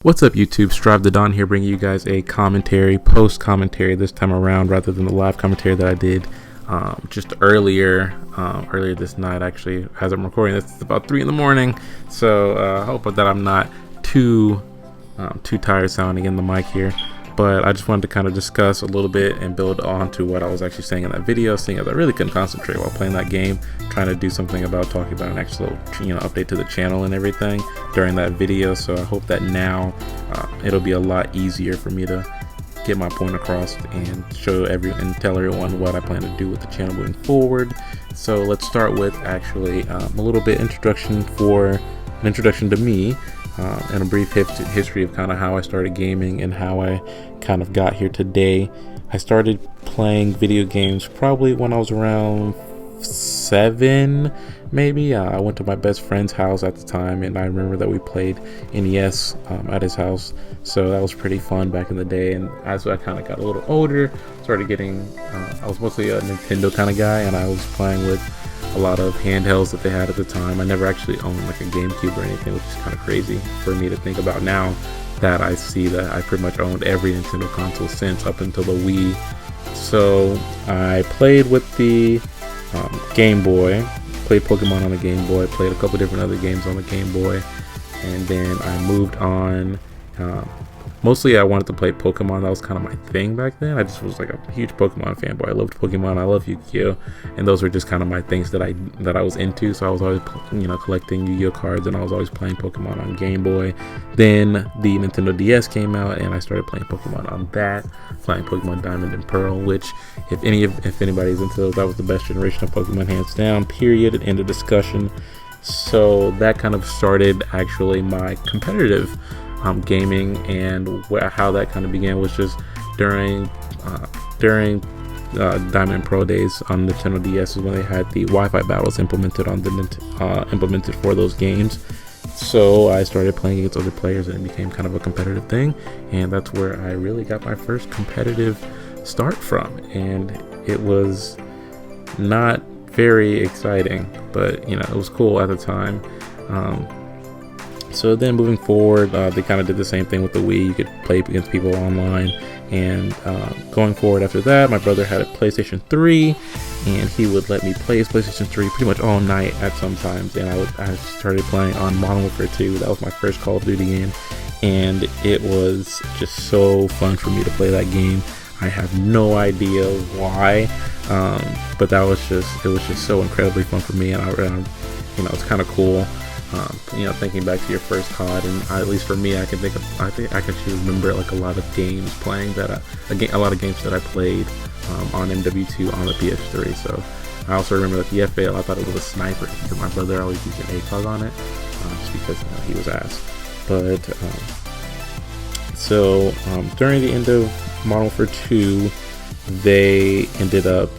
What's up, YouTube? Strive the Dawn here, bringing you guys a post commentary this time around, rather than the live commentary that I did just earlier this night. Actually, as I'm recording this, it's about 3 in the morning, so I hope that I'm not too tired sounding in the mic here. But I just wanted to kind of discuss a little bit and build on to what I was actually saying in that video, seeing as I really couldn't concentrate while playing that game, trying to do something about talking about an actual update to the channel and everything during that video. So I hope that now it'll be a lot easier for me to get my point across and tell everyone what I plan to do with the channel moving forward. So let's start with actually a little bit introduction to me. And a brief history of kind of how I started gaming and how I kind of got here today. I started playing video games probably when I was around 7, maybe. I went to my best friend's house at the time, and I remember that we played NES at his house, so that was pretty fun back in the day. And as I kind of got a little older, started getting I was mostly a Nintendo kind of guy, and I was playing with a lot of handhelds that they had at the time. I never actually owned like a GameCube or anything, which is kind of crazy for me to think about now that I see that I pretty much owned every Nintendo console since up until the Wii. So I played with the Game Boy, played Pokemon on the Game Boy, played a couple different other games on the Game Boy, and then I moved on. Mostly I wanted to play Pokemon. That was kind of my thing back then. I just was like a huge Pokemon fanboy. I loved Pokemon. I love Yu-Gi-Oh! And those were just kind of my things that I was into. So I was always collecting Yu-Gi-Oh! Cards, and I was always playing Pokemon on Game Boy. Then the Nintendo DS came out, and I started playing Pokemon on that, playing Pokemon Diamond and Pearl, which if anybody's into those, that was the best generation of Pokemon, hands down, period, end of discussion. So that kind of started actually my competitive gaming, and how that kind of began was just during Diamond Pro days on Nintendo DS is when they had the Wi-Fi battles implemented for those games. So I started playing against other players, and it became kind of a competitive thing, and that's where I really got my first competitive start from. And it was not very exciting, but it was cool at the time. So then moving forward, they kind of did the same thing with the Wii. You could play against people online, and going forward after that, my brother had a PlayStation 3, and he would let me play his PlayStation 3 pretty much all night at some times. And I started playing on Modern Warfare 2. That was my first Call of Duty game, and it was just so fun for me to play that game. I have no idea why, but it was just so incredibly fun for me, and it's kind of cool. Thinking back to your first COD, and at least for me, I can actually remember like a lot of games that I played on MW2 on the PS3. So I also remember that the FAL, I thought it was a sniper because my brother always used an ACOG on it, just because he was asked. But during the end of Modern Warfare 2, they ended up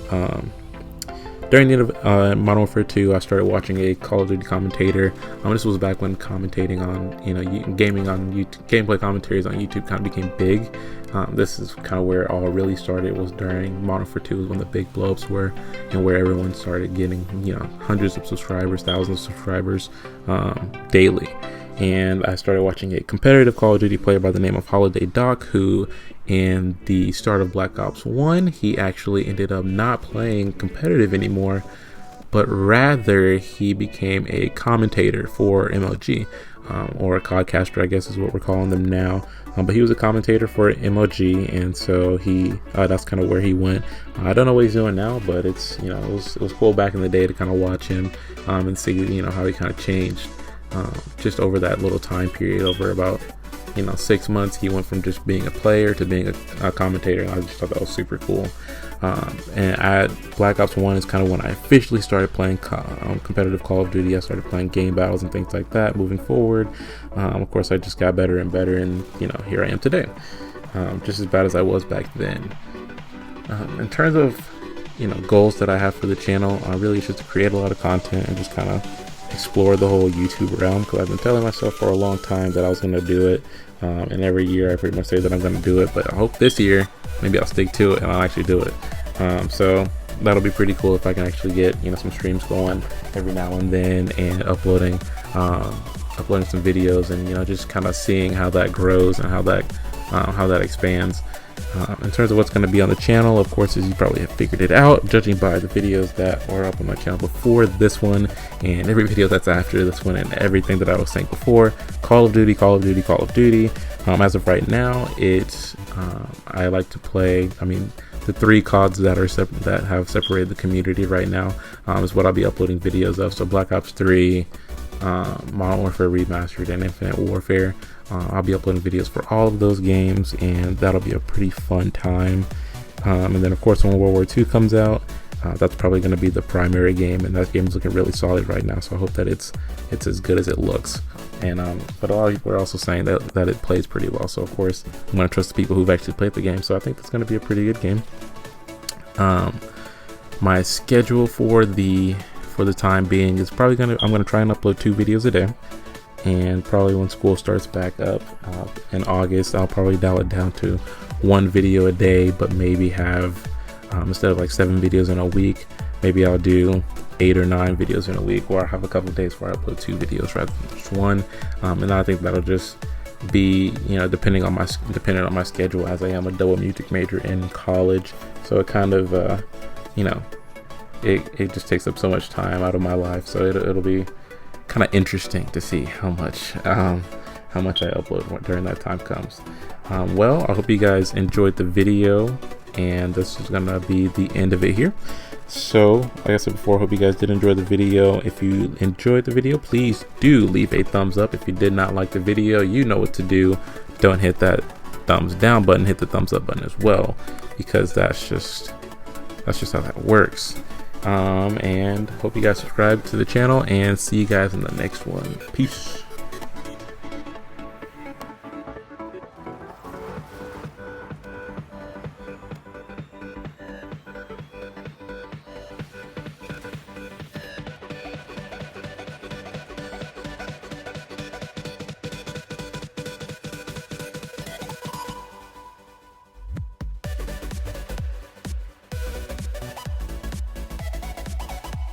during the end of Modern Warfare 2, I started watching a Call of Duty commentator. This was back when commentating on, gaming on YouTube, gameplay commentaries on YouTube kind of became big. This is kind of where it all really started, was during Modern Warfare 2, was when the big blow-ups were, and where everyone started getting, hundreds of subscribers, thousands of subscribers daily. And I started watching a competitive Call of Duty player by the name of Holiday Doc, who in the start of Black Ops 1, he actually ended up not playing competitive anymore, but rather he became a commentator for MLG, or a codcaster, I guess is what we're calling them now. But he was a commentator for MLG, and so that's kind of where he went. I don't know what he's doing now, but it was cool back in the day to kind of watch him and see how he kind of changed. Just over that little time period, over about 6 months, he went from just being a player to being a commentator, and I just thought that was super cool. And at Black Ops 1 is kind of when I officially started playing competitive Call of Duty. I started playing game battles and things like that. Moving forward, of course, I just got better and better, and here I am today, just as bad as I was back then. In terms of goals that I have for the channel, really it's just to create a lot of content and just kind of explore the whole YouTube realm, because I've been telling myself for a long time that I was going to do it, and every year I pretty much say that I'm going to do it, but I hope this year maybe I'll stick to it and I'll actually do it. So that'll be pretty cool if I can actually get some streams going every now and then, and uploading uploading some videos, and just kind of seeing how that grows and how that expands. In terms of what's going to be on the channel, of course, as you probably have figured it out, judging by the videos that were up on my channel before this one, and every video that's after this one, and everything that I was saying before, Call of Duty, Call of Duty, Call of Duty. As of right now, it's I like to play, the 3 CODs that have separated the community right now is what I'll be uploading videos of. So Black Ops 3, Modern Warfare Remastered, and Infinite Warfare. I'll be uploading videos for all of those games, and that'll be a pretty fun time. And then of course when World War II comes out, that's probably going to be the primary game, and that game is looking really solid right now, so I hope that it's as good as it looks. And but a lot of people are also saying that it plays pretty well, so of course I'm going to trust the people who've actually played the game, so I think that's going to be a pretty good game. My schedule for the time being is probably I'm going to try and upload 2 videos a day, and probably when school starts back up in August, I'll probably dial it down to 1 video a day, but maybe have instead of like 7 videos in a week, maybe I'll do 8 or 9 videos in a week, or I have a couple of days where I upload 2 videos rather than just 1. And I think that'll just be, depending on my schedule, as I am a double music major in college, so it kind of it just takes up so much time out of my life, so it'll be kind of interesting to see how much I upload during that time comes. Well, I hope you guys enjoyed the video, and this is gonna be the end of it here. So like I said before, I hope you guys did enjoy the video. If you enjoyed the video, please do leave a thumbs up. If you did not like the video, you know what to do. Don't hit that thumbs down button, hit the thumbs up button as well, because that's just how that works. And hope you guys subscribe to the channel, and see you guys in the next one. Peace.